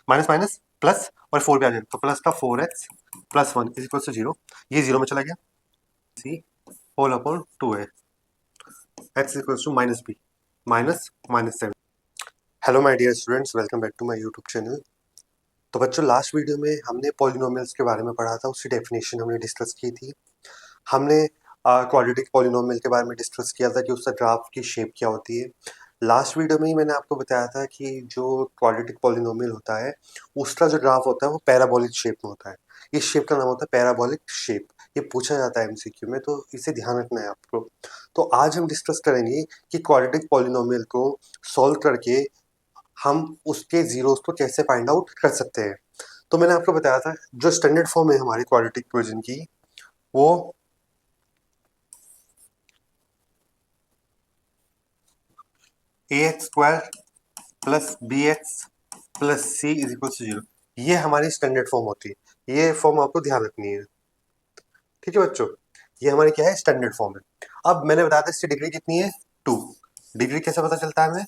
Minus minus plus और 4 भी आ जाएगा, तो प्लस का 4x plus 1 is equal to 0, ये 0 में चला गया, see whole upon 2a x equal to minus b minus minus 7। Hello my dear students, welcome back to my YouTube channel. तो बच्चों, लास्ट वीडियो में हमने पॉलिनोमियल्स के बारे में पढ़ा था, उसकी डेफिनेशन हमने डिस्कस की थी। हमने क्वाड्रेटिक पॉलिनोमियल के बारे में डिस्कस किया था कि उसका ग्राफ की शेप क्या होती है। लास्ट वीडियो में ही मैंने आपको बताया था कि जो क्वाड्रेटिक पॉलिनोमियल होता है उसका जो ग्राफ होता है वो पैराबोलिक शेप में होता है। इस शेप का नाम होता है पैराबोलिक शेप। ये पूछा जाता है एमसीक्यू में, तो इसे ध्यान रखना है आपको। तो आज हम डिस्कस करेंगे कि क्वाड्रेटिक पॉलिनोमियल को सॉल्व करके हम उसके जीरोस को कैसे फाइंड आउट कर सकते हैं। तो मैंने आपको बताया था जो स्टैंडर्ड फॉर्म है हमारी क्वाड्रेटिक इक्वेशन की, वो ax square plus bx plus c is equal to 0, ये हमारी स्टैंडर्ड फॉर्म होती है। ये फॉर्म आपको ध्यान रखनी है, ठीक है बच्चों। ये हमारी क्या है, स्टैंडर्ड फॉर्म है। अब मैंने बताया था इसकी डिग्री कितनी है, 2। डिग्री कैसे पता चलता है हमें?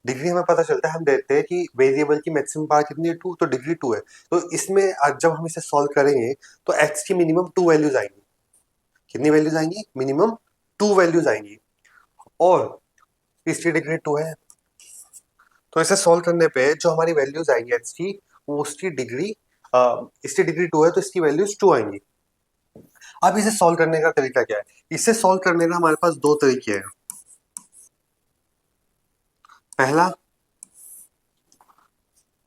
डिग्री हमें पता चलता है, हम देखते हैं कि वेरिएबल की मैक्सिमम पावर कितनी है, 2, तो डिग्री 2 है। तो इसमें आज जब हम इसे सॉल्व करेंगे तो x की मिनिमम 2 वैल्यूज आएंगी। कितनी वैल्यूज आएंगी? मिनिमम 2 वैल्यूज आएंगी, और इसकी डिग्री 2 है। तो इसे सॉल्व करने पे जो हमारी वैल्यूज आएंगी x की, वो उसकी डिग्री इसकी डिग्री 2 है तो इसकी वैल्यूज 2 आएंगी। अब इसे सॉल्व करने का तरीका क्या है? इसे सॉल्व करने का हमारे पास दो तरीके हैं। पहला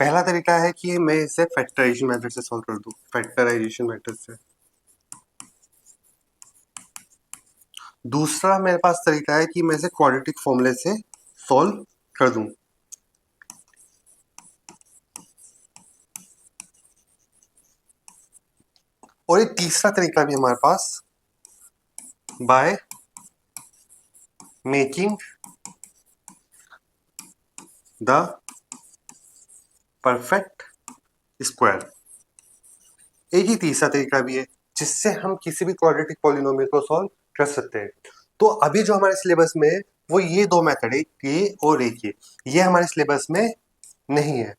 पहला तरीका है कि मैं इसे फैक्टराइजेशन मेथड से सॉल्व कर दूं, फैक्टराइजेशन मेथड से। दूसरा मेरे पास तरीका है कि मैं इसे क्वाड्रेटिक फॉर्मूले से सॉल्व कर दूं। और एक तीसरा तरीका भी हमारे पास, by making the perfect square. एक ही तीसरा तरीका भी है जिससे हम किसी भी क्वाड्रेटिक पॉलिनोमियल को सॉल्व कर सकते हैं। तो अभी जो हमारे सिलेबस में है वो ये दो मेथड है, ये और एक ये हमारे सिलेबस में नहीं है।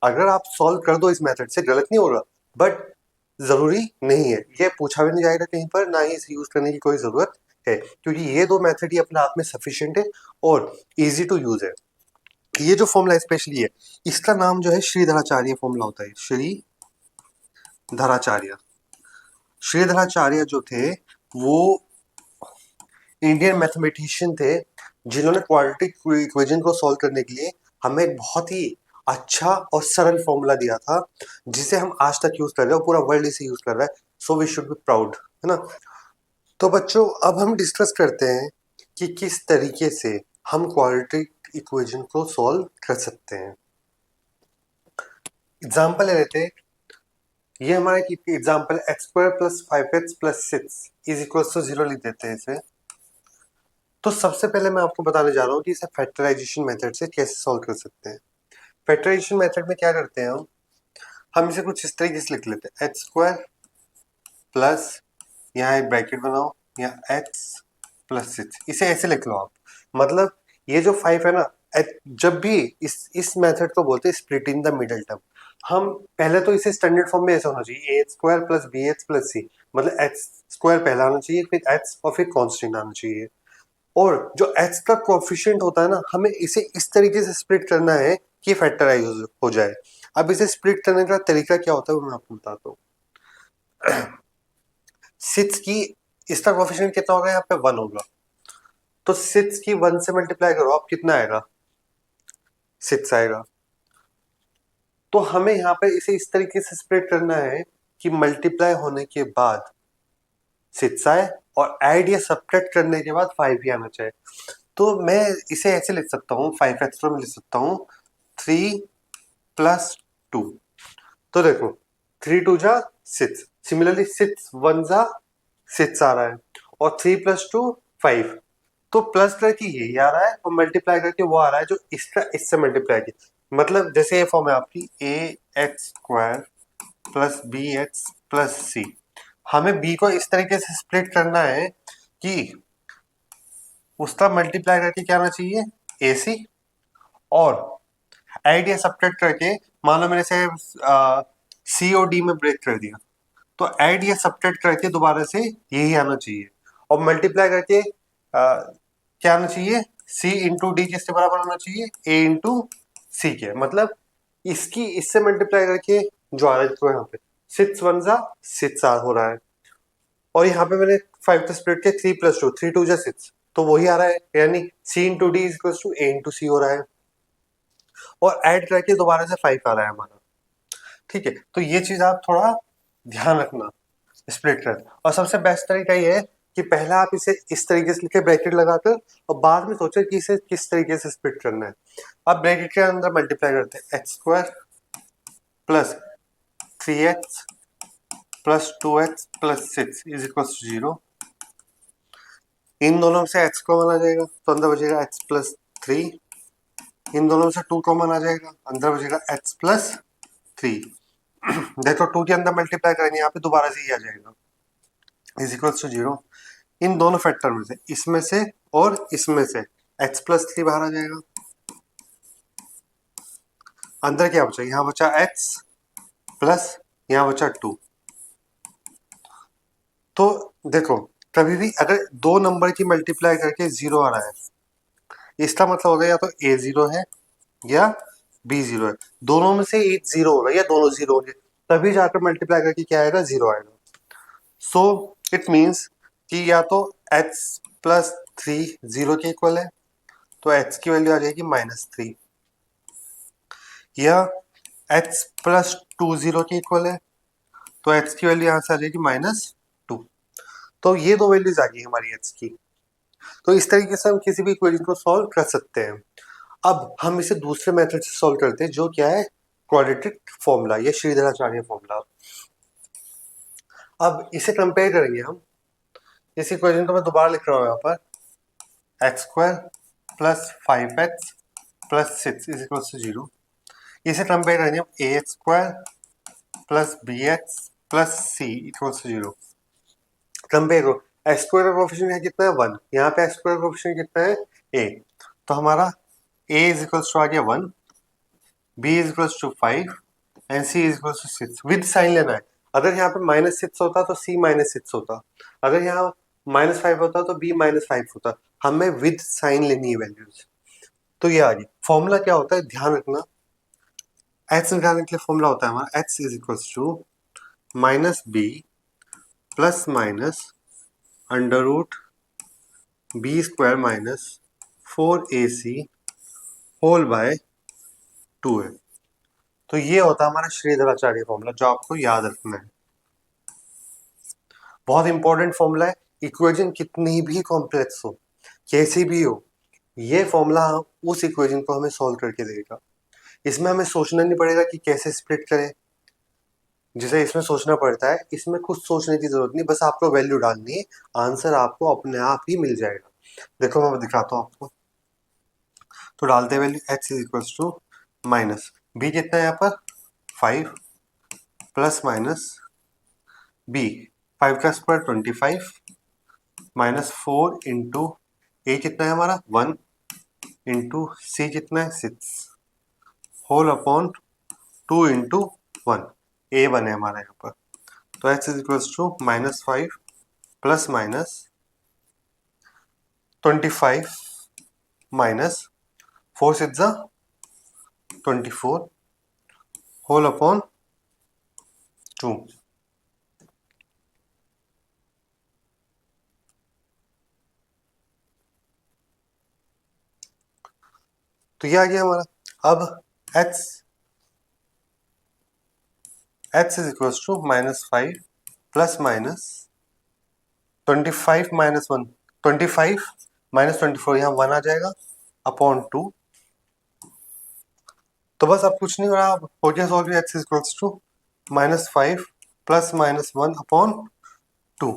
अगर आप सॉल्व कर दो इस मेथड से, गलत नहीं होगा, बट जरूरी नहीं है। ये पूछा भी नहीं जाएगा कहीं पर, ना ही इसे यूज करने की कोई जरूरत है, क्योंकि ये दो मेथड ही अपने आप में सफिशिएंट है और इजी टू यूज है। ये जो फॉर्मूला स्पेशली है, इसका नाम जो है श्रीधराचार्य फॉर्मूला होता है। श्रीधराचार्य श्रीधराचार्य जो थे वो इंडियन मैथमेटिशियन थे, जिन्होंने क्वाड्रेटिक इक्वेशन को सॉल्व करने के लिए हमें एक बहुत ही अच्छा और सरल फॉर्मूला दिया था, जिसे हम आज तक यूज कर रहे हैं और पूरा वर्ल्ड इसे यूज कर रहा है। So we should be proud, है ना। तो बच्चों, अब हम डिस्कस करते हैं कि किस तरीके से हम क्वाड्रेटिक इक्वेशन को सॉल्व कर सकते हैं। एग्जाम्पल ले लेते हैं। ये हमारा example x square plus 5x plus 6 is equal to 0 लिख देते हैं इसे। तो सबसे पहले मैं आपको बताने जा रहा हूँ कि इसे फैक्टराइजेशन मेथड से कैसे सॉल्व कर सकते हैं। फैक्टराइजेशन मेथड में क्या करते हैं हम इसे कुछ इस तरीके से लिख लेते हैं, एक्स स्क्वायर प्लस, यहाँ एक ब्रैकेट बनाओ, यहाँ एक्स प्लस 6, इसे ऐसे लिख लो आप। मतलब ये जो 5 है ना, जब भी इस मेथड को बोलते हैं split in the middle term. हम पहले तो इसे स्टैंडर्ड फॉर्म में ऐसा होना चाहिए, a square plus b x plus c, मतलब एक्स स्क्वायर पहला आना चाहिए, फिर एक्स और फिर कॉन्स्टेंट आना चाहिए। और जो x का कोफिशिएंट होता है ना, हमें इसे इस तरीके से स्प्लिट करना है कि फैक्टराइज हो जाए। अब इसे स्प्लिट करने का तरीका क्या होता है वो मैं आपको बताता हूँ। 6 की, इसका कोफिशिएंट कितना होगा, यहाँ पे 1 होगा, तो 6 की 1 से मल्टीप्लाई करो, आप कितना आएगा, 6 आएगा। तो हमें यहाँ पे इसे इस तरीके से स्प्लिट करना है कि मल्टीप्लाई होने के बाद 6 आए और ऐड या सब्ट्रैक्ट करने के बाद 5 ही आना चाहिए। तो मैं इसे ऐसे लिख सकता हूँ, 5x में लिख सकता हूँ 3 प्लस 2। तो देखो 3 2 जा 6, सिमिलरली 6 1 जा 6 आ रहा है, और 3 प्लस 2 5। तो प्लस करके यही आ रहा है और मल्टीप्लाई करके वो आ रहा है जो इसका इससे मल्टीप्लाई किया। मतलब जैसे ये फॉर्म है आपकी, a x square plus b x plus c. हमें बी को इस तरीके से स्प्लिट करना है कि उसका मल्टीप्लाई करके क्या आना चाहिए, ए सी, और ऐड या सब्ट्रैक्ट करके मान लो मैंने से सी और डी में ब्रेक कर दिया, तो ऐड या सब्ट्रैक्ट करके दोबारा से यही आना चाहिए, और मल्टीप्लाई करके क्या आना चाहिए, सी इंटू डी किसके बराबर होना चाहिए, ए इंटू सी के, मतलब इसकी इससे मल्टीप्लाई करके जो आ रहा है तो यहाँ पे 6 1 जा 6 हो रहा है, और यहाँ पे मैंने 5 से स्प्लिट किया 3 + 2 3 2 जा 6, तो वही आ रहा है, यानी c into d is equal to a into c हो रहा है, और ऐड करके दोबारा से 5 आ रहा है हमारा। ठीक है, तो ये चीज आप थोड़ा ध्यान रखना स्प्लिट कर, और सबसे बेस्ट तरीका ये है कि पहले आप इसे इस तरीके से लिखे ब्रैकेट लगाकर, और बाद में सोचे कि इसे किस तरीके से स्प्लिट करना है। अब ब्रैकेट के अंदर मल्टीप्लाई करते हैं x² plus 3x plus 2x plus 6 is equal to 0। इन दोनों से x कॉमन आ जाएगा तो अंदर बचेगा x प्लस 3, इन दोनों से 2 कॉमन आ जाएगा, अंदर बचेगा x प्लस 3। देखो 2 के अंदर मल्टीप्लाई करेंगे यहाँ पे दोबारा से ही आ जाएगा, इज इक्वल टू 0। इन दोनों फैक्टर में से, इसमें से और इसमें से x प्लस 3 बाहर आ जाएगा, अंदर क्या बचा, यहाँ बचा x प्लस यहाँ बचा 2। तो देखो कभी भी अगर दो नंबर की मल्टीप्लाई करके 0 आ रहा है, इसका मतलब होगा या तो a 0 है या b 0 है, दोनों में से एक 0 होगा या दोनों 0 होंगे, तभी जाकर मल्टीप्लाई करके क्या आएगा, 0 आएगा। सो इट मीन्स कि या तो x प्लस 3 0 के इक्वल है तो x की वैल्यू आ जाएगी -3, या x प्लस 2 0 के इक्वल है तो x की वैल्यू यहाँ से आ जाएगी -2। तो ये दो वैल्यूज आ गई हमारी x की। तो इस तरीके से हम किसी भी इक्वेशन को सॉल्व कर सकते हैं। अब हम इसे दूसरे मेथड से सॉल्व करते हैं, जो क्या है, क्वाड्रेटिक फॉर्मूला या श्रीधराचार्य फॉर्मूला। अब इसे कंपेयर करेंगे हम, इस इक्वेशन को मैं दोबारा लिख रहा हूँ यहाँ पर, x² plus 5x plus 6 is equal to 0। इसे कंपेयर करेंगे हम ax² plus bx plus c equal to 0। Compare करो, x² का कोएफिशिएंट है कितना है 1, यहाँ पे x² का कोएफिशिएंट कितना है a, तो हमारा a इज इक्वल टू आ गया 1, b is equal to 5 and c is equal to 6। With sign लेना है, अगर यहाँ पे -6 होता तो c -6 होता, अगर यहाँ -5 होता तो b -5 होता, हमें विद साइन लेनी है वैल्यूज। तो ये आ गई। फॉर्मूला क्या होता है ध्यान रखना, x निकालने के लिए फॉर्मूला होता है हमारा x is equal to -b plus minus under root b² minus 4ac whole by 2a। तो ये होता है हमारा श्रीधराचार्य फॉर्मूला, जो आपको याद रखना है, बहुत इंपॉर्टेंट फॉर्मूला है। इक्वेशन कितनी भी कॉम्प्लेक्स हो, कैसी भी हो, ये फॉर्मूला उस इक्वेशन को हमें सॉल्व करके देगा। इसमें हमें सोचना नहीं पड़ेगा कि कैसे स्प्लिट करें, जिसे इसमें सोचना पड़ता है, इसमें कुछ सोचने की जरूरत नहीं, बस आपको वैल्यू डालनी है, आंसर आपको अपने आप ही मिल जाएगा। देखो मैं दिखाता हूँ आपको, तो डालते हैं value x is equal to minus b कितना है यहाँ पर 5 प्लस माइनस b 5 का स्क्वायर 25 माइनस 4 इंटू a कितना है हमारा 1 इंटू c कितना है 6 होल अपॉन 2 इंटू 1, a1 है हमारा यहाँ पर। तो x is equal to -5 plus minus 25 minus 4 6 जा 24 होल अपॉन 2। तो ये आ गया हमारा। अब x is equal to -5 plus minus 25 minus 1 25 minus 24, यहाँ 1 आ जाएगा अपॉन 2। तो बस अब कुछ नहीं हो रहा, अब हो गया solve, x is equal to -5 plus minus 1 upon 2।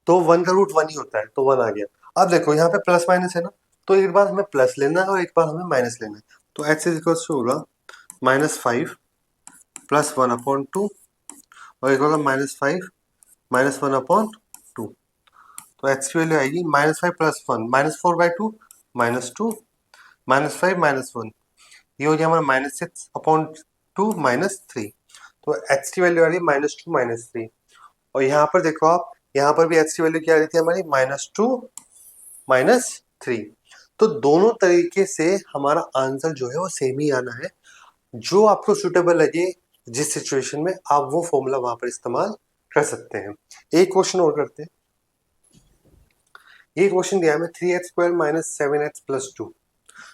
तो 1 का रूट 1 ही होता है, तो 1 आ गया। अब देखो यहाँ पे प्लस माइनस है ना, तो एक बार हमें प्लस लेना है और एक बार हमें माइनस लेना है, तो x इज इक्वल टू होगा -5 प्लस 1 अपॉन 2 और एक होगा -5 माइनस 1 अपॉन 2। तो x की वैल्यू आएगी -5 प्लस 1 -4/2 -2 -5 -1 ये हो गया हमारा -6/2 -3, तो h की वैल्यू आ रही है -2 -3, और यहाँ पर देखो आप, यहाँ पर भी h की वैल्यू क्या आ रही थी हमारी -2 -3, तो दोनों तरीके से हमारा आंसर जो है वो सेम ही आना है। जो आपको सुटेबल लगे जिस सिचुएशन में, आप वो फॉर्मूला वहां पर इस्तेमाल कर सकते हैं। एक क्वेश्चन और करते हैं। ये क्वेश्चन दिया है मैं 3x² - 7x + 2,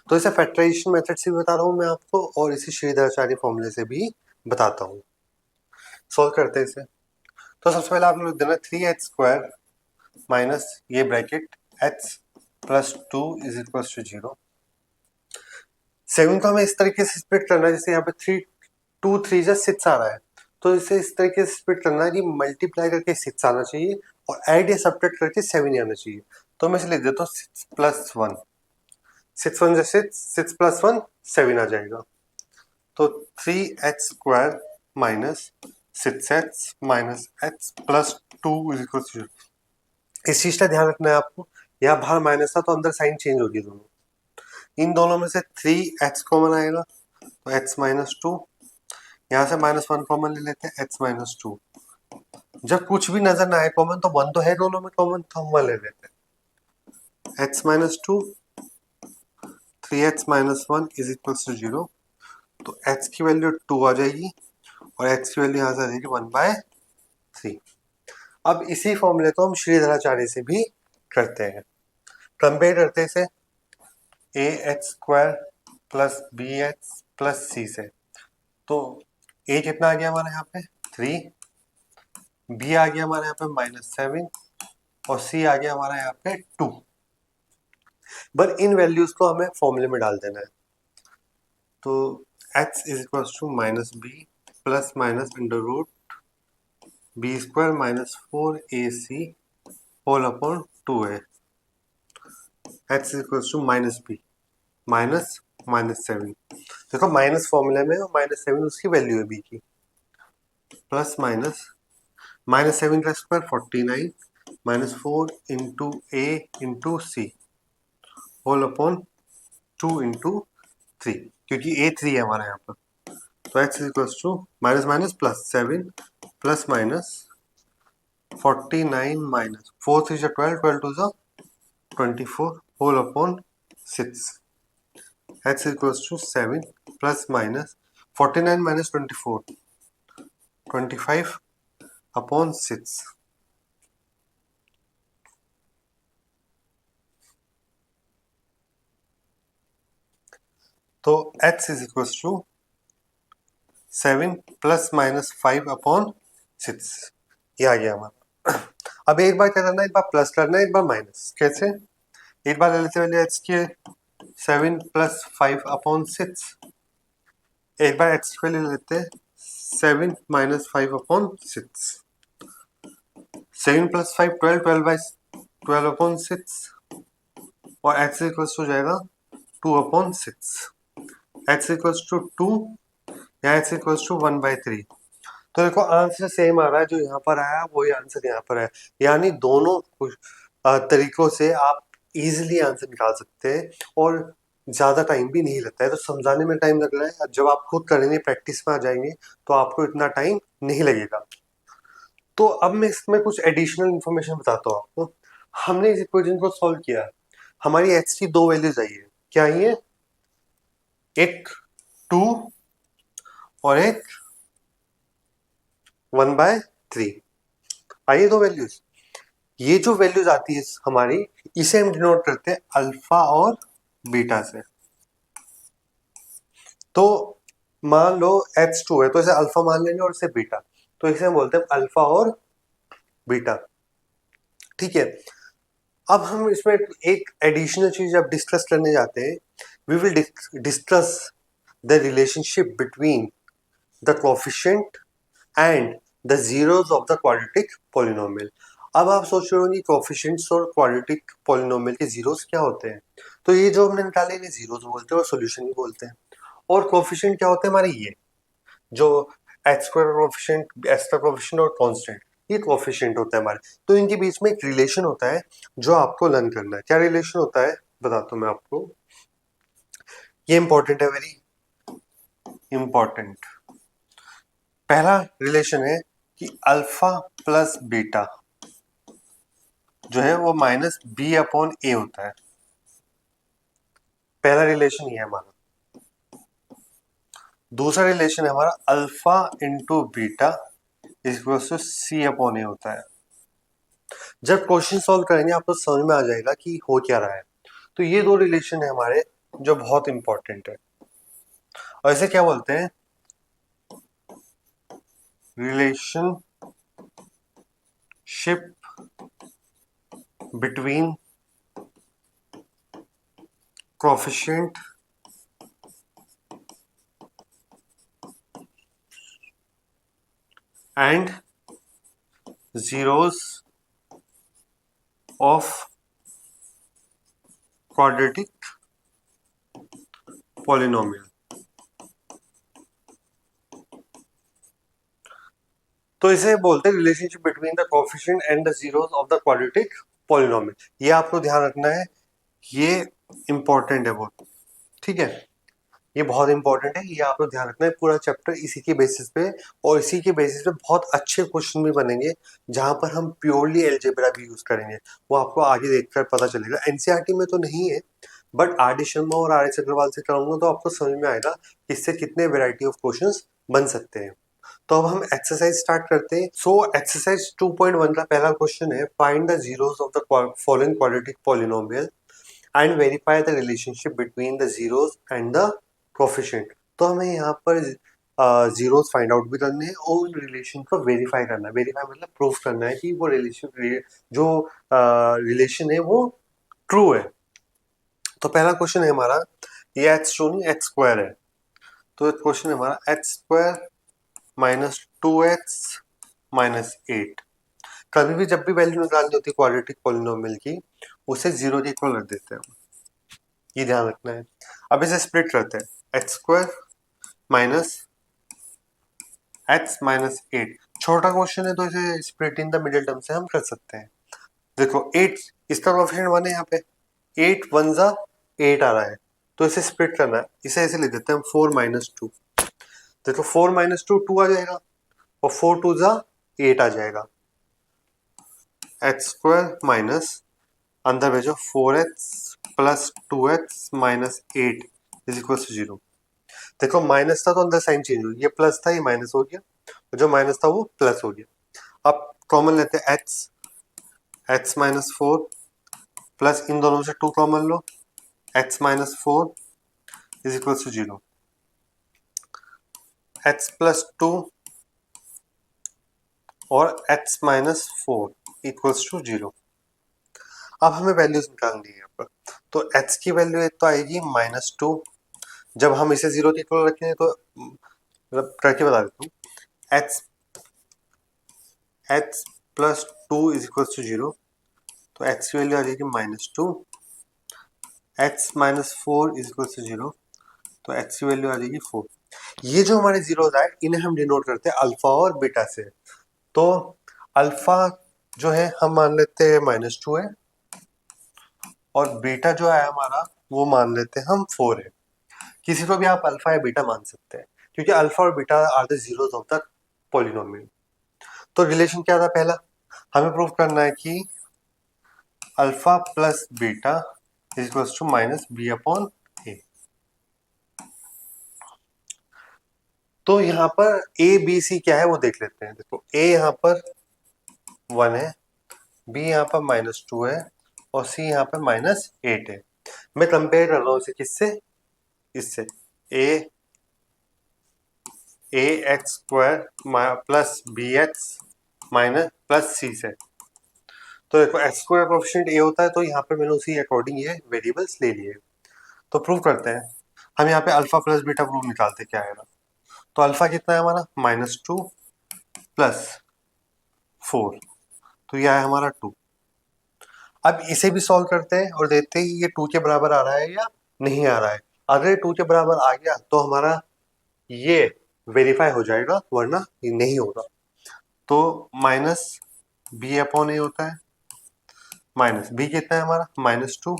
तो इसे फैक्टराइजेशन मेथड से भी बता रहा हूँ मैं आपको, और इसे श्रीधराचार्य फॉर्मूले से भी बताता हूँ। सॉल्व करते हैं इसे। तो सबसे पहले आप लोग देना 3x² माइनस ये ब्रैकेट x + 2 = 0। 7 को हमें इस तरीके से स्प्लिट करना है, जैसे यहाँ पे 2 3 जा 6 आ रहा है, तो इसे इस तरीके से स्प्लिट करना है कि मल्टीप्लाई करके 6 आना चाहिए और ऐड या सब्ट्रैक्ट करके 7 ही आना चाहिए। तो मैं इसे लिख देता हूँ 6 + 1, 6 1 जा 6, 6 + 1 7 आ जाएगा। तो 3x² minus 6x minus x + 2 = 0। इस चीज का ध्यान रखना है आपको, यहाँ बाहर माइनस था तो अंदर साइन चेंज होगी दोनों। इन दोनों में से 3x कॉमन आएगा तो x - 2, यहाँ से -1 कॉमन ले लेते हैं x - 2। जब कुछ भी नजर ना आए कॉमन, तो 1 तो है दोनों में कॉमन, तो हम 1 ले लेते हैं। x - 2 3x - 1 = 0, तो x की वैल्यू 2 आ जाएगी और x की वैल्यू यहाँ से आ जाएगी 1/3। अब इसी फॉर्मूले को हम श्रीधराचार्य से भी करते हैं, कंपेयर करते हैं इसे ax² + bx + c से। तो a कितना आ गया हमारे यहाँ पे 3, b आ गया हमारे यहाँ पे -7 और c आ गया हमारा यहाँ पे 2। बट इन वैल्यूज को हमें फॉर्मूले में डाल देना है। तो x = -b ± √b² - 4ac whole upon 2a। x = -b -7, देखो माइनस फॉर्मूले में और -7 उसकी वैल्यू है b की, प्लस माइनस -7 का square 49 -4 into a into C whole upon 2 into 3, क्योंकि a 3 है हमारे यहाँ पर। तो x minus minus plus 7 plus minus 49 minus 4 3 12 12 2 24 whole upon 6। x = 7 plus minus 49 minus 24 25 upon 6। तो x = 7 प्लस माइनस 5 अपॉन 6, ये आ गया हमारा। अब एक बार क्या करना है, एक बार प्लस करना है, एक बार माइनस। कैसे? एक बार ले लेते हैं x के 7 + 5 अपॉन 6, एक बार x के ले लेते हैं 7 - 5 अपॉन 6। 7 + 5 12 12 अपॉन 6 और x हो जाएगा 2 अपॉन 6। x = 2 या x = 1/3। तो देखो आंसर सेम आ रहा है, जो यहाँ पर आया वही आंसर यहाँ पर है, यानी दोनों तरीकों से आप इजीली आंसर निकाल सकते हैं और ज़्यादा टाइम भी नहीं लगता है। तो समझाने में टाइम लग रहा है, जब आप खुद करेंगे प्रैक्टिस में आ जाएंगे तो आपको इतना टाइम नहीं लगेगा। तो अब मैं इसमें कुछ एडिशनल इन्फॉर्मेशन बताता हूँ आपको। हमने इस इक्वेशन को सॉल्व किया, हमारी x की दो वैल्यूज आई है। क्या आई है? एक 2 और एक 1/3 आई, दो वैल्यूज। ये जो वैल्यूज आती है हमारी, इसे हम डिनोट करते हैं अल्फा और बीटा से। तो मान लो x2 है तो इसे अल्फा मान लेंगे और इसे बीटा, तो इसे हम बोलते हैं अल्फा और बीटा। ठीक है, अब हम इसमें एक एडिशनल चीज अब डिस्कस करने जाते हैं। We will discuss the relationship between the coefficient and the zeros of the quadratic polynomial. अब आप सोच रहे होंगे कोफिशिएंट्स और क्वाड्रेटिक पॉलिनोमियल के जीरोस क्या होते हैं। तो ये जो हमने निकाले इन्हें जीरोस बोलते हैं और सॉल्यूशन भी बोलते हैं। और कोफिशिएंट क्या होते हैं हमारे, ये जो x स्क्वायर कोफिशिएंट, x का कोफिशिएंट और कांस्टेंट, ये कोफिशिएंट होता है हमारे। तो इनके बीच में एक रिलेशन होता है जो आपको लर्न करना है। क्या रिलेशन होता है बताता हूँ मैं आपको, ये इंपॉर्टेंट है वेरी। इंपॉर्टेंट। पहला रिलेशन है कि अल्फा प्लस बीटा जो है वो माइनस बी अपॉन ए होता है। पहला रिलेशन ये है हमारा। दूसरा रिलेशन है हमारा alpha into beta equal to c upon a होता है। जब क्वेश्चन सॉल्व करेंगे आपको समझ में आ जाएगा कि हो क्या रहा है। तो ये दो रिलेशन है हमारे जो बहुत इंपॉर्टेंट है और इसे क्या बोलते हैं, relationship between coefficient and zeros of quadratic polynomial। तो इसे बोलते हैं relationship between the coefficient and the zeros of the quadratic polynomial. ये आपको ध्यान रखना है, ये इंपॉर्टेंट है बहुत, ठीक है, ये बहुत इंपॉर्टेंट है, ये आपको ध्यान रखना है। पूरा चैप्टर इसी के बेसिस पे और इसी के बेसिस पे बहुत अच्छे क्वेश्चन भी बनेंगे जहां पर हम प्योरली एलजेब्रा भी यूज करेंगे। वो आपको आगे देखकर पता चलेगा। एनसीईआरटी में तो नहीं है, बट आर डी शर्मा और आर एस अग्रवाल से कराऊंगा तो आपको समझ में आएगा इससे कितने वेराइटी ऑफ क्वेश्चंस बन सकते हैं। तो अब हम एक्सरसाइज स्टार्ट करते हैं। सो एक्सरसाइज 2.1 का पहला क्वेश्चन है, find the zeros of the following quadratic polynomial and verify the relationship between the zeros and the coefficient. तो हमें यहाँ पर जीरोस फाइंड आउट भी करने हैं और उन रिलेशन को वेरीफाई करना है। वेरीफाई मतलब प्रूफ करना है कि वो रिलेशन जो रिलेशन है वो ट्रू है। तो पहला क्वेश्चन है हमारा, ये एक्स शो नहीं एक्स स्क्वायर है, तो क्वेश्चन है हमारा x square minus 2x minus 8। कभी भी जब भी वैल्यू निकालनी होती है क्वाड्रेटिक पॉलिनोमियल की, उसे जीरो के इक्वल रख देते हैं, ये ध्यान रखना है। अब इसे स्प्लिट करते हैं, x square minus x minus 8। छोटा क्वेश्चन है तो इसे split in the middle term से हम कर सकते हैं। देखो 8 इसका कोएफिशिएंट 1 है, यहाँ पे 8 1 जा 8 आ रहा है, तो इसे स्प्लिट करना है। इसे ऐसे लिख देते हैं हम 4 माइनस 2। देखो 4 माइनस 2 2 आ जाएगा और 4 2 जा 8 आ जाएगा। एक्स स्क्वायर माइनस अंदर भेजो 4x plus 2x minus 8 is equal to 0। देखो माइनस था तो अंदर साइन चेंज हो गया, ये प्लस था ये माइनस हो गया, और जो माइनस था वो प्लस हो गया। अब कॉमन लेते हैं x, x माइनस 4 प्लस इन दोनों से 2 कॉमन लो, x minus 4 is equal to 0। x plus 2 और x माइनस 4 इक्वल्स टू 0। अब हमें वैल्यूज निकालनी है यहाँ पर। तो x की वैल्यू तो आएगी माइनस 2। जब हम इसे 0 के इक्वल रखेंगे तो मतलब करके बता देता हूँ, x plus 2 is equal to 0, तो x की वैल्यू आ जाएगी minus 2। x minus 4 is equal to 0, तो x की वैल्यू आ जाएगी 4। ये जो हमारे जीरोस आए इन्हें हम डिनोट करते हैं अल्फा और बीटा से। तो अल्फा जो है हम मान लेते हैं माइनस 2 है और बीटा जो है हमारा वो मान लेते हैं हम 4 है। किसी को भी आप अल्फा या बीटा मान सकते हैं क्योंकि अल्फा और beta are the zeros of the polynomial. तो रिलेशन क्या था पहला, हमें प्रूव करना है कि alpha plus beta is equal to minus b upon a. तो यहाँ पर ए बी सी क्या है वो देख लेते हैं। देखो ए यहाँ पर 1 है, बी यहाँ पर माइनस 2 है और सी यहाँ पर माइनस 8 है। मैं कंपेयर कर रहा हूँ इसे किससे, इससे a x square plus b x minus plus c से। तो देखो एक्स स्क्वायर कोएफिशिएंट ए होता है, तो यहाँ पे मैंने उसी अकॉर्डिंग ये वेरिएबल्स ले लिए। तो प्रूव करते हैं। हम यहाँ पे अल्फा प्लस बीटा प्रूव निकालते क्या आएगा। तो अल्फा कितना है हमारा माइनस 2 प्लस 4, तो यह है हमारा 2। अब इसे भी सॉल्व करते हैं और देखते हैं ये 2 के बराबर आ रहा है या नहीं आ रहा है। अगर 2 के बराबर आ गया तो हमारा ये वेरीफाई हो जाएगा, वरना ये नहीं होगा। तो माइनस बी अपॉन ए होता है, माइनस बी कितना है हमारा माइनस 2,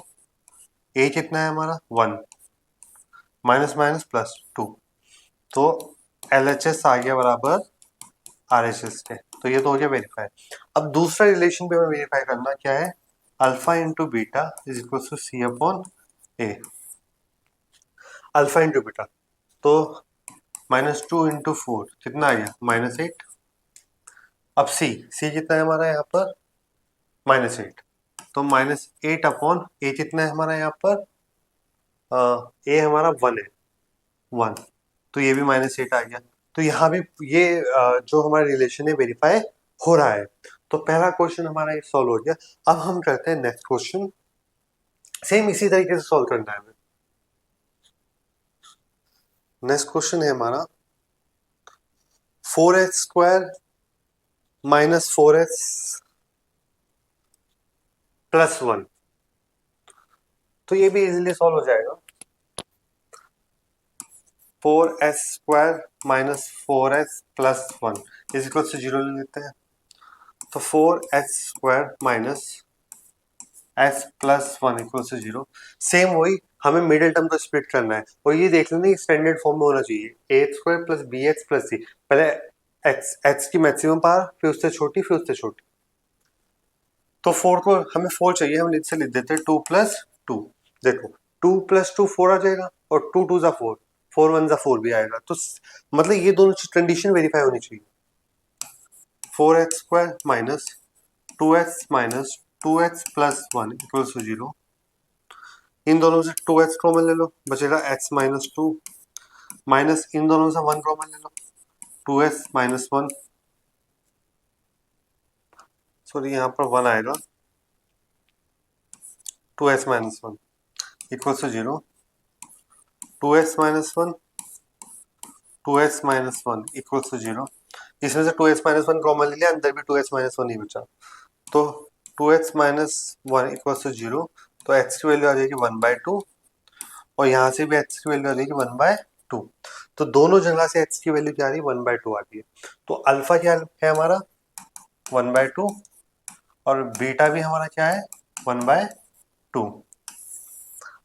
ए कितना है हमारा 1, माइनस माइनस प्लस 2। तो LHS आ गया बराबर RHS के, तो ये तो हो गया वेरीफाई। अब दूसरा रिलेशन भी हमें वेरीफाई करना, क्या है, alpha into beta is equal to c upon a. Alpha into beta तो -2 इंटू 4 कितना आ गया, -8। अब सी कितना है हमारा यहाँ पर, -8, तो -8 अपॉन ए कितना है हमारा यहाँ पर, ए हमारा 1 है, 1, तो ये भी -8 आ गया। तो यहाँ भी ये जो हमारा रिलेशन है वेरीफाई हो रहा है। तो पहला क्वेश्चन हमारा ये सॉल्व हो गया। अब हम करते हैं नेक्स्ट क्वेश्चन, सेम इसी तरीके से सॉल्व करना है हमें। नेक्स्ट क्वेश्चन है हमारा 4x² माइनस 4x प्लस 1, तो ये भी इजीली सॉल्व हो जाएगा। 4x² minus 4x plus 1 is equal to 0 ले लेते हैं। तो 4x² minus x plus 1 equal to 0। Same वही, हमें मिडिल टर्म को स्प्लिट करना है, और ये देख लेना स्टैंडर्ड फॉर्म में होना चाहिए, a² plus bx plus c। पहले x की मैक्सिमम पावर, फिर उससे छोटी, फिर उससे छोटी। तो 4 को हमें 4 चाहिए, हम इससे लिख देते हैं 2 प्लस 2। देखो 2 प्लस 2 4 आ जाएगा, और 2 2 जा 4, 4 1 जा 4 भी आएगा। तो मतलब ये दोनों कंडीशन वेरीफाई होनी चाहिए। 4x² minus 2x minus 2x plus 1 equals to 0। इन दोनों से 2x कॉमन ले लो, बचेगा x माइनस 2, माइनस इन दोनों से 1 कॉमन ले लो, 2x माइनस 1, सॉरी यहाँ पर 1 आएगा, 2x minus 1 equals to 0। 2x minus 1, 2x minus 1 equals to 0। इसमें से 2x माइनस 1 कॉमन ले लिया, अंदर भी 2x माइनस 1 ही बचा, तो 2x माइनस 1 इक्वल्स टू 0। तो x की वैल्यू आ जाएगी 1/2, और यहाँ से भी x की वैल्यू आ जाएगी 1/2। तो दोनों जगह से x की वैल्यू क्या आ रही है, 1/2 आ रही है। तो अल्फा क्या है हमारा 1/2, और बीटा भी हमारा क्या है 1/2।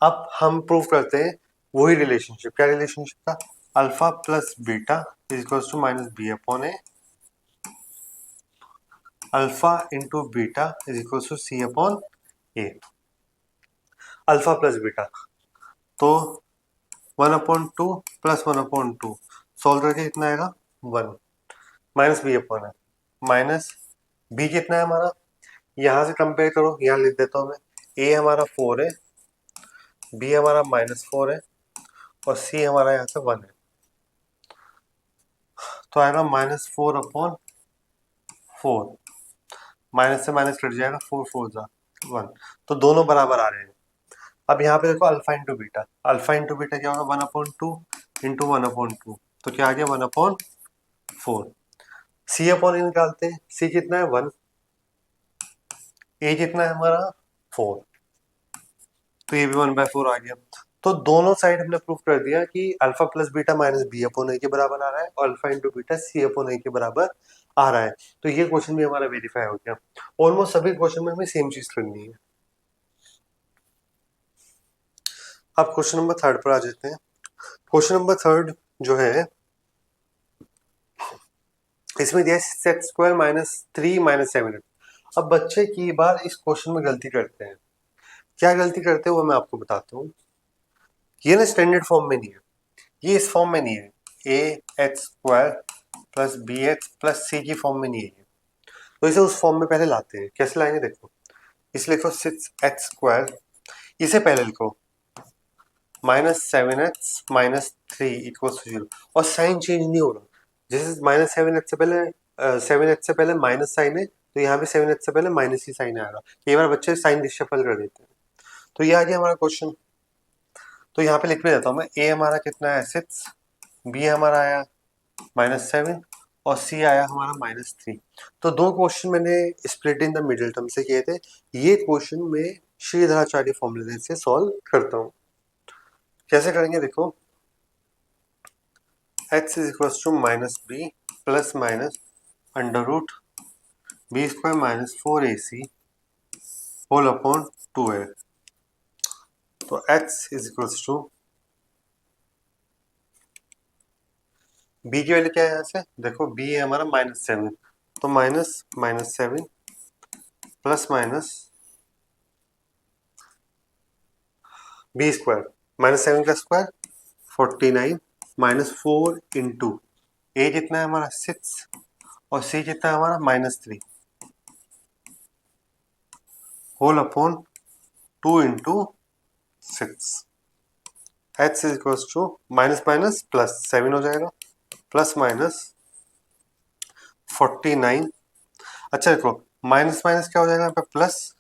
अब हम प्रूव करते हैं वही रिलेशनशिप, क्या रिलेशनशिप था, alpha plus beta is equal to minus b upon a, alpha into beta is equal to c upon a. Alpha plus beta तो 1/2 प्लस 1/2 सॉल्व करके कितना आएगा 1, माइनस बी अपॉन है, माइनस बी कितना है हमारा, यहाँ से कंपेयर करो, यहाँ लिख देता हूँ मैं, ए हमारा 4 है, बी हमारा -4 है, और सी हमारा यहाँ से 1 है, तो आएगा -4/4, माइनस से माइनस कट जाएगा, 4 4 जा 1, तो दोनों बराबर आ रहे हैं। अब यहाँ पे देखो alpha into beta, alpha into beta क्या होगा 1/2 इंटू 1/2, तो क्या आ गया 1/4। सी अपॉन ए निकालते हैं, सी कितना है 1, ए कितना है हमारा 4, तो ये भी 1/4 आ गया। तो दोनों साइड हमने प्रूफ कर दिया कि alpha plus beta minus b upon a के बराबर आ रहा है, और alpha into beta c upon a के बराबर आ रहा है। तो ये क्वेश्चन भी हमारा वेरीफाई हो गया। ऑलमोस्ट सभी क्वेश्चन में हमें सेम चीज करनी है। अब क्वेश्चन नंबर 3 पर आ जाते हैं। क्वेश्चन नंबर 3 जो है, इसमें दिया है x² माइनस 3 माइनस 7। अब बच्चे की बार इस क्वेश्चन में गलती करते हैं। क्या गलती करते हैं वो मैं आपको बताता हूँ। ये ना स्टैंडर्ड फॉर्म में नहीं है, ये इस फॉर्म में नहीं है, ax² plus bx plus c की फॉर्म में नहीं है ये। तो इसे उस फॉर्म में पहले लाते हैं। कैसे लाएंगे देखो, इसे लिखो 6x², इसे पहले लिखो -7x माइनस 3 इक्वल टू 0, और साइन चेंज नहीं हो रहा। जैसे -7x से पहले 7x से पहले माइनस साइन है, तो यहाँ पे 7x से पहले माइनस ही साइन आएगा। कई बार बच्चे साइन रिशफल कर देते हैं। तो ये आ गया हमारा क्वेश्चन। तो यहाँ पे लिख भी देता हूँ मैं, ए हमारा कितना है 6, बी हमारा आया -7, और सी आया हमारा -3। तो दो क्वेश्चन मैंने split in the middle term से किए थे। ये क्वेश्चन मैं श्रीधराचार्य फॉर्मूले से सॉल्व करता हूँ। कैसे करेंगे देखो, x is equal to minus b plus minus under root b² minus 4ac whole upon 2a। तो x is equal to b की वैल्यू क्या है यहाँ से, देखो बी है हमारा -7, तो -7 प्लस माइनस बी स्क्वायर, -7 का स्क्वायर 49 -4 इंटू ए कितना है हमारा 6 और सी कितना है हमारा -3 whole upon 2 into 6। H is equals to minus minus plus 7 हो जाएगा, प्लस माइनस 49। अच्छा देखो माइनस माइनस क्या हो जाएगा यहाँ पे प्लस,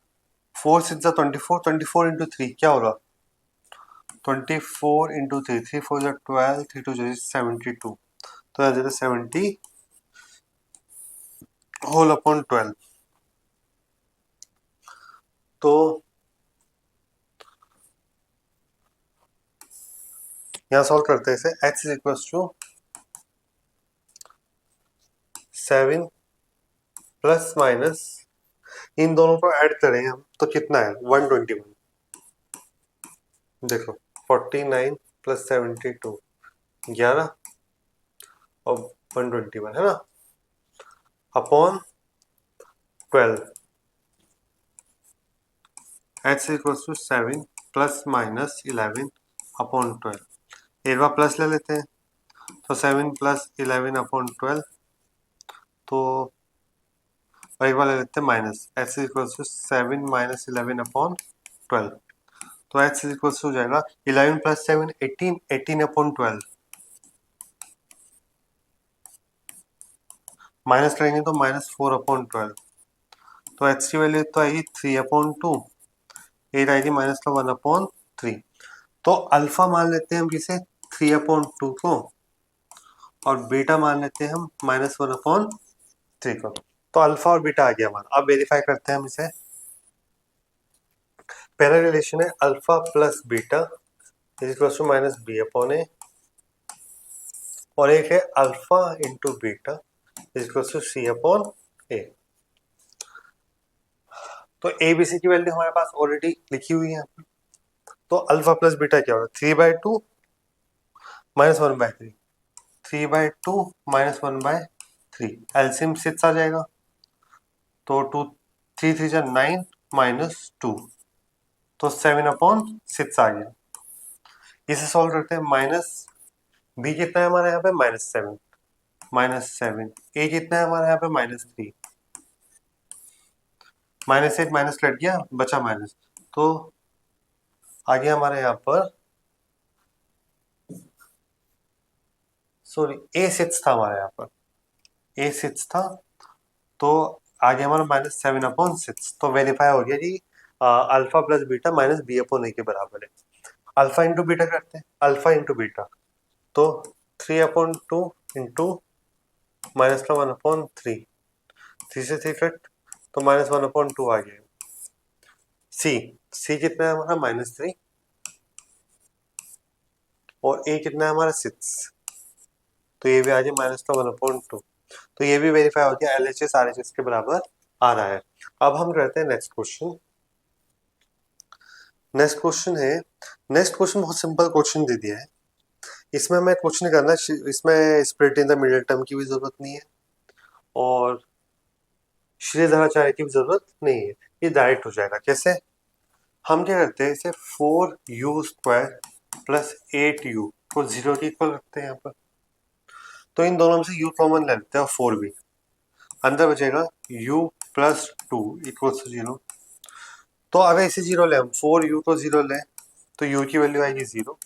4 6 जा 24, 24 इंटू 3 क्या होगा 24 इंटू 3, 3 4 जा 12, 3 2 जा 72, तो आ जाता 70 होल अपॉन 12। तो यहाँ सॉल्व करते हैं इसे, x is equals to 7 plus minus, इन दोनों को ऐड करें हम तो कितना है 121, देखो 49 प्लस 72 11 और 121 है ना, upon 12, x equals to 7 plus minus 11 upon 12, एक बार प्लस ले लेते हैं, तो 7 प्लस 11 अपॉन 12, तो एक बार ले लेते हैं minus, x equals to 7 minus 11 upon 12, तो x इक्वल्स हो जाएगा 11 प्लस 7 18, 18 अपॉन 12, माइनस करेंगे तो -4 अपॉन 12, तो x की वैल्यू तो आएगी 3 अपॉन 2, 8 आएगी माइनस का 1 अपॉन 3, तो अल्फा मान लेते हैं हम किसे 3 अपॉन 2 को, और बीटा मान लेते हैं हम -1 अपॉन 3 को, तो अल्फा और बीटा आ गया हमारा। अब वेरीफाई करते हैं हम इसे, पहला रिलेशन है alpha plus beta is equal to -b upon a, और एक है alpha into beta is equal to c upon a. तो ए बी सी की वैल्यू हमारे पास ऑलरेडी लिखी हुई है, तो अल्फा प्लस बीटा क्या होगा 3/2 -1/3, 3/2 -1/3, एलसीएम 6 आ जाएगा, तो 2 3 3 जा 9 -2, तो 7 अपॉन 6 आ गया। इसे सॉल्व करते हैं, माइनस बी कितना है हमारे यहाँ पे -7, ए कितना है हमारे यहाँ पे -3, -8 माइनस कट गया बचा माइनस, तो आ गया हमारे यहाँ पर, सॉरी A6 था हमारे यहाँ पर, A6 था, तो आ गया हमारा -7 अपॉन 6, तो वेरीफाई हो गया कि alpha plus beta -b upon a के बराबर है। अल्फा इंटू बीटा करते हैं, अल्फा इंटू बीटा, तो 3 अपॉन 2 इंटू माइनस का 1 अपॉन 3, 3 से 3 कट, तो -1 अपॉन 2 आ गया। सी कितना है हमारा -3, और ए कितना है हमारा 6, तो ये भी आ गया माइनस का 1 अपॉन 2, तो ये भी वेरीफाई हो गया, LHS RHS के बराबर आ रहा है। अब हम करते हैं नेक्स्ट क्वेश्चन। नेक्स्ट क्वेश्चन है, नेक्स्ट क्वेश्चन बहुत सिंपल क्वेश्चन दे दिया है, इसमें हमें कुछ नहीं करना, इसमें split in the middle term की भी जरूरत नहीं है और श्रेयधराचार्य की भी जरूरत नहीं है, ये डायरेक्ट हो जाएगा। कैसे, हम क्या करते हैं इसे 4u² प्लस 8u को 0 के इक्वल रखते हैं यहाँ पर, तो इन दोनों में से u कॉमन ले लेते हैं और 4 भी अंदर बचेगा, u प्लस 2 इक्वल्स टू 0, तो अगर इसे 0 ले हम 4u को 0 ले तो u की वैल्यू आएगी 0,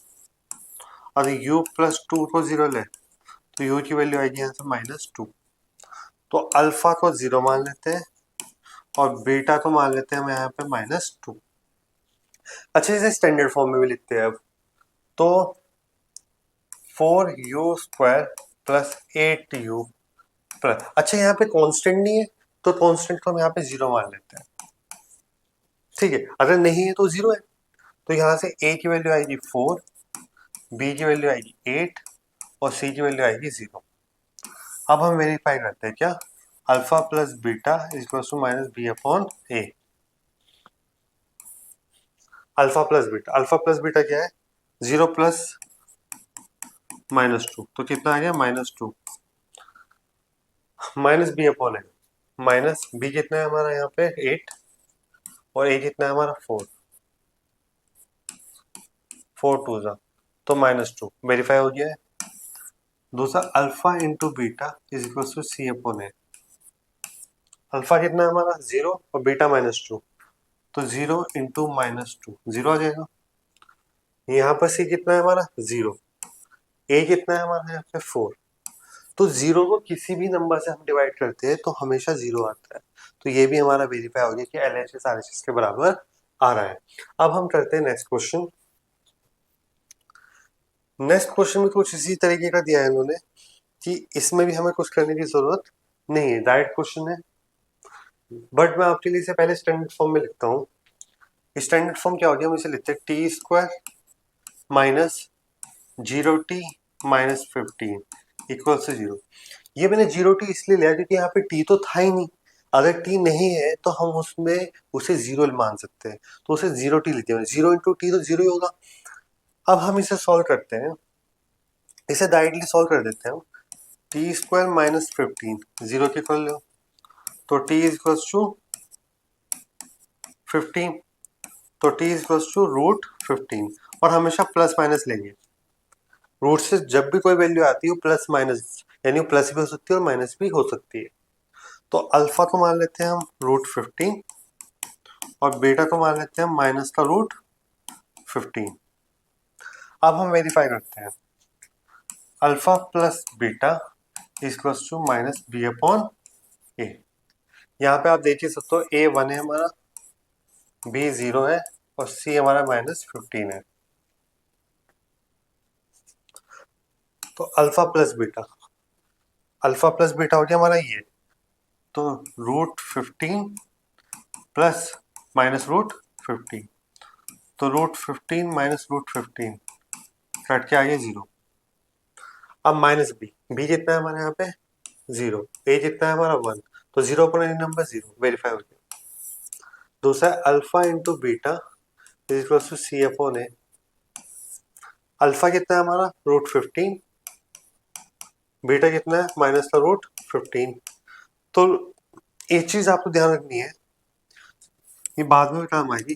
और u प्लस 2 को 0 ले तो u की वैल्यू आएगी यहाँ से -2, तो अल्फा को 0 मान लेते हैं और बीटा को मान लेते हैं हम यहाँ पे -2। अच्छे से स्टैंडर्ड फॉर्म में भी लिखते हैं अब, तो 4u² प्लस 8u प्लस, अच्छा यहाँ पे कांस्टेंट नहीं है तो कांस्टेंट को हम यहाँ पे 0 मान लेते हैं, ठीक है, अगर नहीं है तो 0 है, तो यहाँ से a की वैल्यू आएगी 4, b की वैल्यू आएगी 8 और c की वैल्यू आएगी 0। अब हम वेरीफाई करते हैं क्या, alpha plus beta equal to -b upon a. Alpha plus beta क्या है 0 प्लस -2, तो कितना आ गया -2 माइनस बी अपॉन है, माइनस बी कितना है हमारा यहाँ पे 8 और ए कितना है हमारा 4, 4 टू ज़ा तो -2 वेरीफाई हो गया है। दूसरा alpha into beta is equal to c upon a, alpha कितना है हमारा 0 और बीटा -2, तो 0 इंटू -2 0 आ जाएगा। यहाँ पर सी कितना है हमारा 0, ए कितना है हमारा यहाँ पे 4, तो 0 को किसी भी नंबर से हम डिवाइड करते हैं तो हमेशा 0 आता है, तो ये भी हमारा वेरीफाई हो गया कि LHS RHS के बराबर आ रहा है। अब हम करते हैं नेक्स्ट क्वेश्चन। नेक्स्ट क्वेश्चन में कुछ इसी तरीके का दिया है इन्होंने कि इसमें भी हमें कुछ करने की जरूरत नहीं है, डायरेक्ट क्वेश्चन है, बट मैं आपके लिए इसे पहले स्टैंडर्ड फॉर्म में लिखता हूँ। स्टैंडर्ड फॉर्म क्या हो गया, हम इसे लिखते हैं T square minus 0t minus 15 equal से 0। ये मैंने 0t इसलिए लिया क्योंकि यहाँ पे t तो था ही नहीं, अगर t नहीं है तो हम उसमें उसे 0 मान सकते हैं, तो उसे 0t लिखते हैं, 0 इंटू टी तो 0 ही होगा। अब हम इसे सॉल्व करते हैं, इसे डायरेक्टली सॉल्व कर देते हैं। टी स्क्वायर माइनस 15 0 के कर लो तो t इज इक्वल टू 15, तो t is equal to root 15 और हमेशा प्लस माइनस लेंगे, रूट से जब भी कोई वैल्यू आती है प्लस माइनस यानी प्लस भी हो सकती है और माइनस भी हो सकती है। तो अल्फा को मान लेते हैं हम रूट 15 और बीटा को मान लेते हैं माइनस का रूट 15। अब हम वेरीफाई करते हैं, alpha plus beta equal to minus b upon a. यहाँ पे आप देखिए सकते हो ए 1 है हमारा, बी 0 है और सी हमारा -15 है। तो अल्फा प्लस बीटा हो गया हमारा ये, तो रूट 15 प्लस माइनस रूट 15, तो रूट 15 माइनस रूट 15 कट के आ गया 0। अब माइनस बी कितना है हमारे यहाँ पे 0, ए कितना है हमारा 1, तो 0 अपॉन एनी नंबर 0 वेरीफाई हो गया। दूसरा alpha into beta is equal to c upon a, alpha कितना है हमारा रूट 15, बीटा कितना है माइनस का रूट 15। तो एक चीज आपको ध्यान रखनी है, ये बाद में काम आएगी,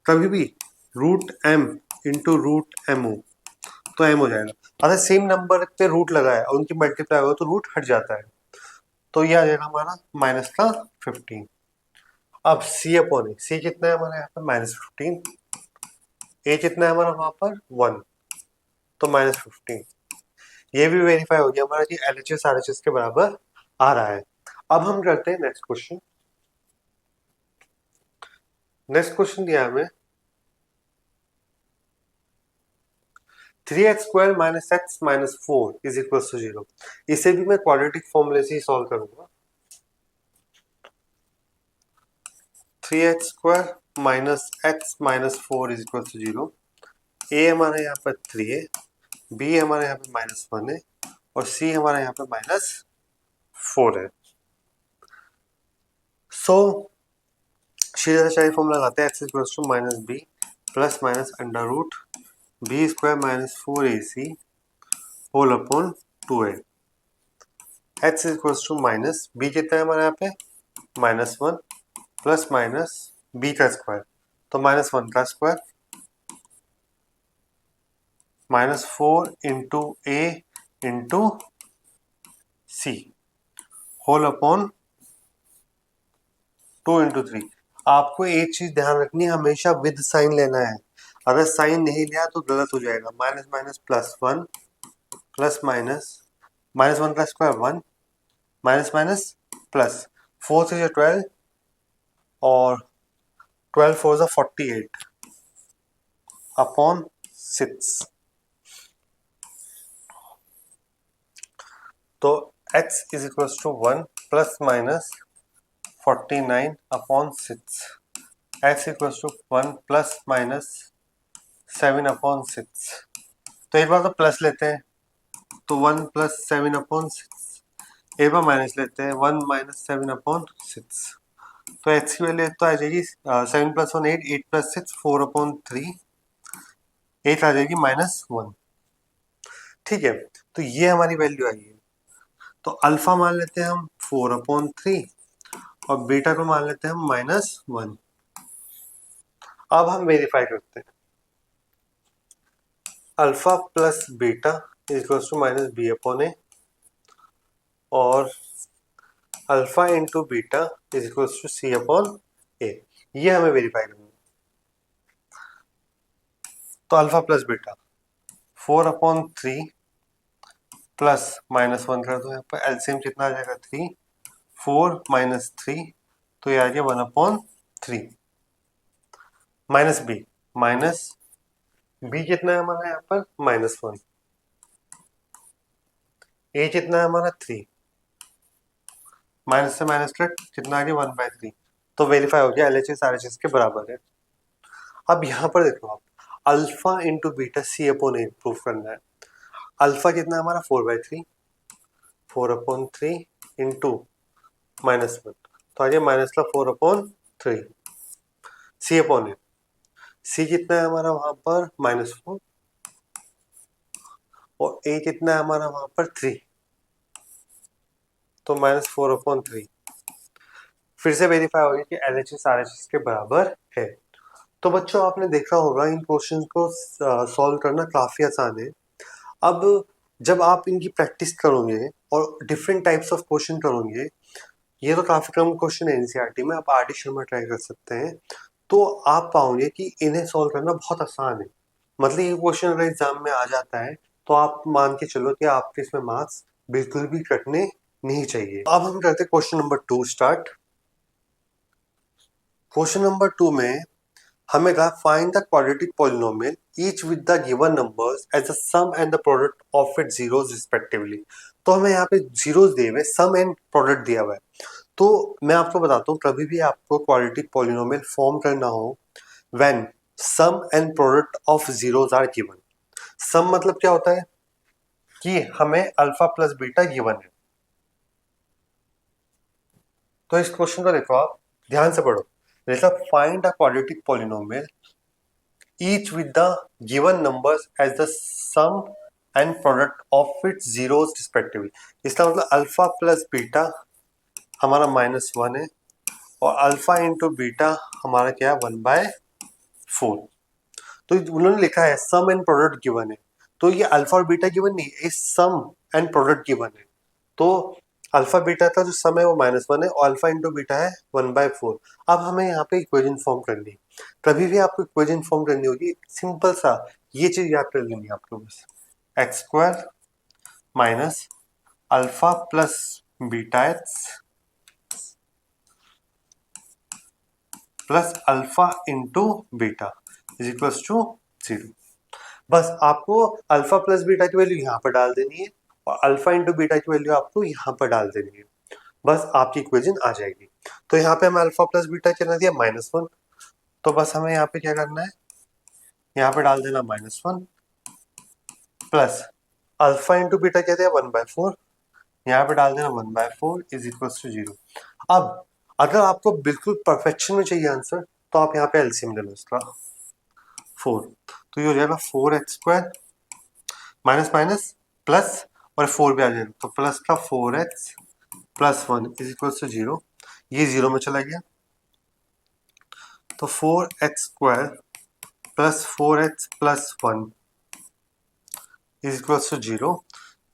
कभी भी root m into root m हो तो एम हो जाएगा, अगर सेम नंबर पे रूट लगा है और उनकी मल्टीप्लाई हो तो रूट हट जाता है, तो ये आ जाएगा हमारा माइनस का 15। अब सी अपॉन ए, सी कितना है हमारा यहाँ पर -15, ए कितना है हमारा वहां पर 1, तो -15। ये भी वेरीफाई हो गया हमारा कि LHS RHS के बराबर आ रहा है। अब हम करते हैं नेक्स्ट क्वेश्चन। नेक्स्ट क्वेश्चन दिया हमें 3x square minus x minus 4 is equal to 0। इसे भी मैं क्वाड्रेटिक फॉर्मूले से ही सॉल्व करूंगा। 3x square minus x minus 4 is equal to 0। ए हमारे यहाँ पर 3 है, बी हमारे यहाँ पे -1 है और सी हमारे यहाँ पे -4 है। सो सीधा शाही फॉर्मूला लगाते हैं, x equal to minus b plus minus under root b square minus 4ac whole upon 2a। X equal to minus b कितना है हमारे यहाँ पे -1 प्लस माइनस बी का स्क्वायर, तो -1 का square -4 into a into C whole upon 2 into 3। आपको एक चीज ध्यान रखनी है, हमेशा विद साइन लेना है, अगर साइन नहीं लिया तो गलत हो जाएगा। Minus minus plus 1 plus minus -1 का स्क्वायर 1 माइनस माइनस प्लस 4 से 12 और 12 4 से 48 अपॉन 6। तो x is equal to 1 plus minus 49 upon 6, x equal to 1 plus minus 7 upon 6। तो एक बार तो प्लस लेते हैं, तो 1 प्लस 7 अपॉन 6, एक बार माइनस लेते हैं 1 माइनस 7 अपॉन 6। तो x की वैल्यू तो आ जाएगी 7 प्लस 1 8, 8 प्लस 6 4 अपॉन 3, 8 आ जाएगी -1। ठीक है, तो ये हमारी वैल्यू आई है। तो अल्फा मान लेते हैं हम 4/3 और बीटा को मान लेते हैं हम -1। अब हम वेरीफाई करते हैं, alpha plus beta equals to -b/a और alpha into beta is equals to c/a। ये हमें वेरीफाई करना है। तो अल्फा प्लस बीटा 4/3 प्लस -1 कर दो, यहाँ पर एलसीएम कितना आ जाएगा 3, 4 - 3 तो ये आ गया 1/3 माइनस बी कितना है हमारा यहाँ पर -1, ए कितना है हमारा 3, माइनस से माइनस कट कितना आ गया 1/3। तो वेरीफाई हो गया, एलएचएस आरएचएस के बराबर है। अब यहाँ पर देखो आप, alpha into beta c/a proof करना है। अल्फा कितना है हमारा 4/3, 4/3 इंटू -1 तो आ गया माइनस का 4/3 c/a। सी कितना है हमारा वहां पर -4 और ए कितना है हमारा वहां पर 3 तो -4/3। फिर से वेरीफाई हो गया कि एलएचएस आरएचएस के बराबर है। तो बच्चों आपने देखा होगा इन क्वेश्चंस को सॉल्व करना काफी आसान है। अब जब आप इनकी प्रैक्टिस करोगे और डिफरेंट टाइप्स ऑफ क्वेश्चन करोगे, ये तो काफी कम क्वेश्चन है एनसीईआरटी में, आप आर डी शर्मा ट्राई कर सकते हैं, तो आप पाओगे कि इन्हें सॉल्व करना बहुत आसान है। मतलब ये क्वेश्चन अगर एग्जाम में आ जाता है तो आप मान के चलो कि आपके इसमें मार्क्स बिल्कुल भी कटने नहीं चाहिए। अब हम करते हैं question number 2 start. Question number 2 में हमें कहा find the quadratic polynomial each with the given numbers as a sum and the product of it zeros respectively. तो हमें यहाँ पे जीरोस दिए हुए, सम एंड प्रोडक्ट दिया हुआ है। तो मैं आपको बताता हूँ, कभी भी आपको क्वाड्रेटिक पॉलिनोमियल फॉर्म करना हो when sum and product of zeros are given. Sum मतलब क्या होता है कि हमें अल्फा प्लस बीटा गिवन है। तो इस क्वेश्चन को देखो, आप ध्यान से पढ़ो। जैसा find a quadratic polynomial each with the given numbers as the sum and product of its zeros respectively। इसका मतलब अल्फा प्लस बीटा हमारा -1 है और अल्फा इंटू बीटा हमारा क्या है 1/4। तो उन्होंने लिखा है सम एंड प्रोडक्ट गिवन है, तो ये अल्फा और बीटा गिवन नहीं है, सम एंड प्रोडक्ट गिवन है। तो अल्फा बीटा का जो सम है वो -1 है और अल्फा इंटू बीटा है 1/4। अब हमें यहाँ पे इक्वेशन फॉर्म करनी है। कभी भी आपको इक्वेशन फॉर्म करनी होगी, सिंपल सा ये चीज याद कर लेनी है आपको, बस x² minus alpha plus beta x plus alpha into beta is equals to 0। बस आपको अल्फा प्लस बीटा की वैल्यू यहाँ पर डाल देनी है और अल्फा इंटू बीटा की वैल्यू आपको यहाँ पर डाल देनी है, बस आपकी इक्वेशन आ जाएगी। तो यहाँ पे हमें अल्फा प्लस बीटा क्या दिया -1, तो बस हमें यहाँ पे क्या करना है, यहाँ पे डाल देना -1 प्लस अल्फा इंटू बीटा क्या दिया 1/4, यहाँ पे डाल देना 1/4 इज इक्वल टू 0। अब अगर आपको बिल्कुल परफेक्शन में चाहिए आंसर तो आप यहाँ पे एलसीएम ले लो इसका 4, तो ये हो जाएगा 4x² माइनस माइनस प्लस और 4 भी आ जाएगा, तो प्लस का 4x plus 1 is equal to 0। ये 0 में चला गया, तो 4x² plus 4x plus 1 is equal to 0।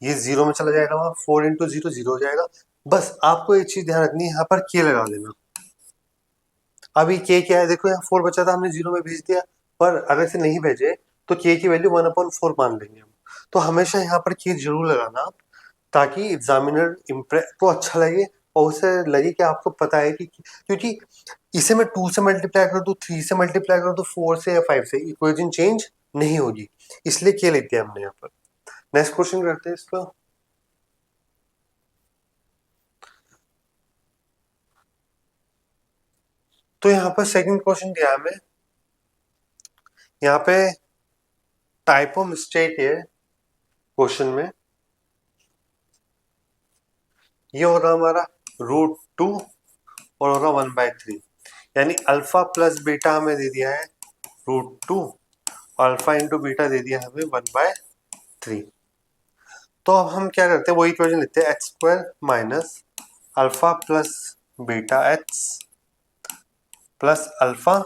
ये 0 में चला जाएगा, वहां 4 इंटू 0 0 हो जाएगा। बस आपको एक चीज ध्यान रखनी है, यहाँ पर के लगा देना। अभी के क्या है देखो, यहाँ 4 बचा था, हमने 0 में भेज दिया, पर अगर से नहीं भेजे तो के की वैल्यू 1/4 मान लेंगे हम। तो हमेशा यहाँ पर के जरूर लगाना आप, ताकि एग्जामिनर इम्प्रेस को अच्छा लगे और उसे लगे कि आपको पता है कि, क्योंकि इसे मैं 2 से मल्टीप्लाई कर दूं, 3 से मल्टीप्लाई कर दूं, 4 से या 5 से, इक्वेशन चेंज नहीं होगी, इसलिए के लिख दिया हमने यहाँ पर। नेक्स्ट क्वेश्चन करते हैं इसका। तो यहाँ पर सेकंड क्वेश्चन दिया है हमें, यहाँ पे टाइपो मिस्टेक है क्वेश्चन में। ये होगा हमारा √2 और होगा 1/3, यानी अल्फा प्लस बीटा हमें दे दिया है √2 और अल्फा इंटू बीटा दे दिया हमें 1/3। तो अब हम क्या करते हैं, वही इक्वेशन लिखते हैं, x square minus alpha plus beta x plus alpha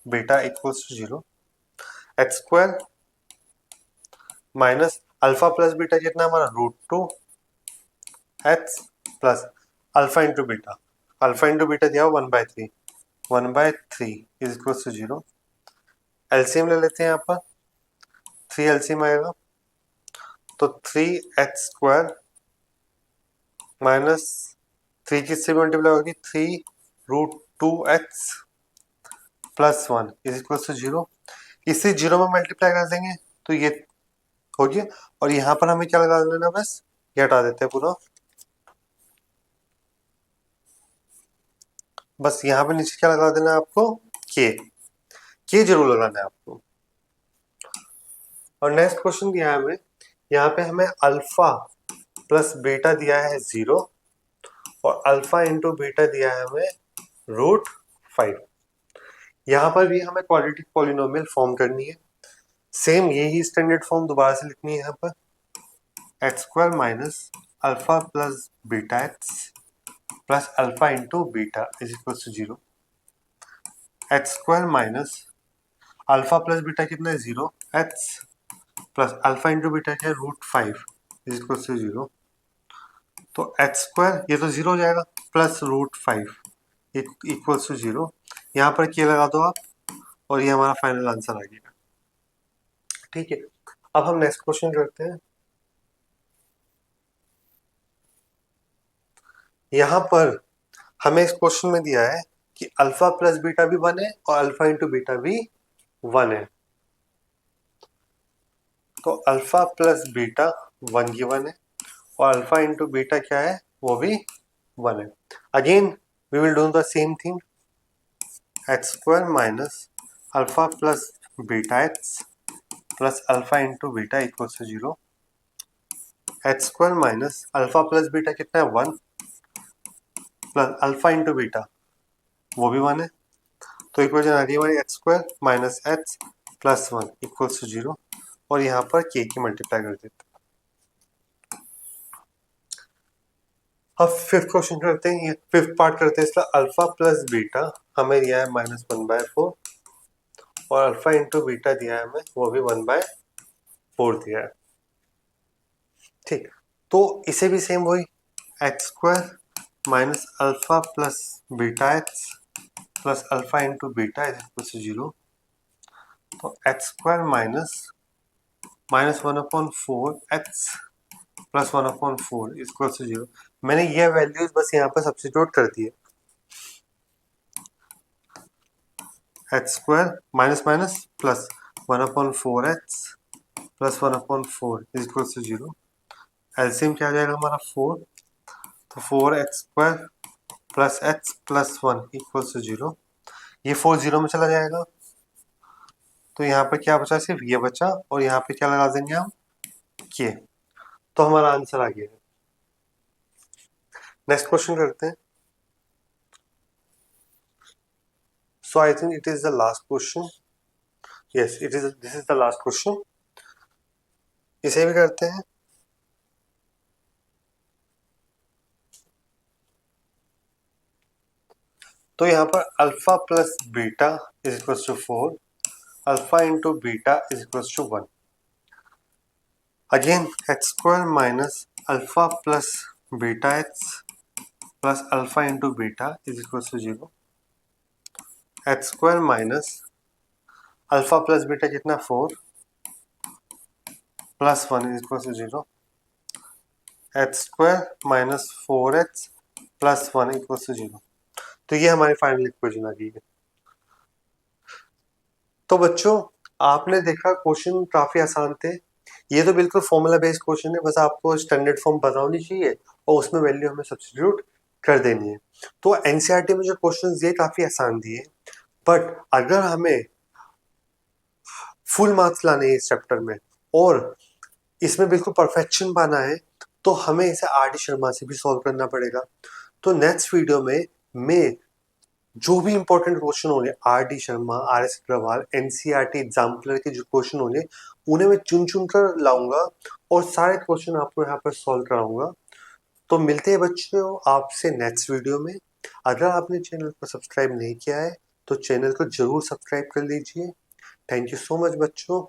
beta equals to 0। X square minus alpha plus beta कितना हमारा √2 x plus alpha into beta, alpha into beta दिया हुआ 1/3, 1/3 इज इक्वल्स टू 0। एलसीएम ले लेते हैं यहाँ पर, 3 एलसीएम आएगा तो 3x स्क्वायर माइनस 3 किससे मल्टीप्लाई होगी, 3√2x plus 1 is equal to 0। इसे 0 में मल्टीप्लाई कर देंगे तो ये हो गया, और यहाँ पर हमें क्या लगा देना, बस ये हटा देते हैं पूरा, बस यहाँ पे नीचे क्या लगा देना है आपको, के जरूर लगाना है आपको। और नेक्स्ट क्वेश्चन दिया है हमें, यहाँ पे हमें अल्फा प्लस बीटा दिया है 0 और अल्फा इंटू बीटा दिया है हमें √5। यहाँ पर भी हमें क्वाड्रेटिक पॉलिनोमियल फॉर्म करनी है, सेम यही स्टैंडर्ड फॉर्म दोबारा से लिखनी है यहाँ पर, x square minus alpha plus beta x plus alpha into beta is equal to 0। X square minus alpha plus beta कितना है 0 x plus alpha into beta क्या है √5 इज इक्वल टू 0। तो एक्स स्क्वायर ये तो 0 हो जाएगा प्लस √5 इक्वल्स टू 0। यहाँ पर क्या लगा दो आप और ये हमारा फाइनल आंसर आ गया। ठीक है, अब हम नेक्स्ट क्वेश्चन करते हैं। यहाँ पर हमें इस क्वेश्चन में दिया है कि अल्फा प्लस बीटा भी 1 है और अल्फा इंटू बीटा भी 1 है। तो अल्फा प्लस बीटा 1 गिवन है और अल्फा इंटू बीटा क्या है, वो भी 1 है। Again we will do the same thing, x square minus alpha plus beta x plus alpha into beta equals to 0। X square minus alpha plus beta कितना है 1 plus alpha into beta वो भी 1 है। तो इक्वेशन आ रही है हमारी x square minus x plus 1 equals to 0 और यहाँ पर के की मल्टीप्लाई कर देते हैं। अब फिफ्थ क्वेश्चन करते हैं, ये फिफ्थ पार्ट करते हैं इसका। अल्फा प्लस बीटा हमें दिया है -1/4 और अल्फा इंटू बीटा दिया है हमें, वो भी 1/4 दिया है। ठीक, तो इसे भी सेम वही, x square minus alpha plus beta x plus alpha into beta is equal to 0। तो x square -1/4 x plus 1/4 is equal to 0। मैंने ये वैल्यूज बस यहाँ पर सब्स्टिट्यूट कर दी है। X square minus minus plus 1/4 x plus 1/4 is equal to 0। LCM क्या आ जाएगा हमारा 4, तो 4x square plus x plus 1 equal to 0। ये 4 0 में चला जाएगा तो यहाँ पर क्या बचा, सिर्फ ये बचा और यहाँ पे क्या लगा देंगे हम, के। तो हमारा आंसर आ गया। नेक्स्ट क्वेश्चन करते हैं। So I think it is the last question, yes it is, this is the last question. इसे भी करते हैं। तो यहाँ पर alpha plus beta is equal to 4, alpha into beta is equal to 1। Again x square minus alpha plus beta x plus alpha into beta is equal to 0। X square minus alpha plus beta कितना 4 plus 1 is equal to 0। X square minus 4x plus 1 equal to 0। तो ये हमारी final equation आ गई है। तो बच्चों आपने देखा क्वेश्चन काफी आसान थे। ये तो बिल्कुल फॉर्मूला बेस्ड क्वेश्चन है, बस आपको स्टैंडर्ड फॉर्म पता होनी चाहिए और उसमें वैल्यू हमें सब्स्टिट्यूट कर देनी है। तो एनसीईआरटी में जो क्वेश्चन ये काफी आसान दिए, बट अगर हमें फुल मार्क्स लाने हैं इस चैप्टर में और इसमें बिल्कुल परफेक्शन पाना है तो हमें इसे आर डी शर्मा से भी सॉल्व करना पड़ेगा। तो नेक्स्ट वीडियो में मैं जो भी इंपॉर्टेंट क्वेश्चन होंगे R D Sharma, R S Agarwal, NCERT exam clear के जो क्वेश्चन होंगे उन्हें मैं चुन चुन कर लाऊंगा और सारे क्वेश्चन आपको यहाँ पर सॉल्व कराऊंगा। तो मिलते हैं बच्चों आपसे नेक्स्ट वीडियो में। अगर आपने चैनल को सब्सक्राइब नहीं किया है तो चैनल को जरूर सब्सक्राइब कर लीजिए। थैंक यू सो मच बच्चों।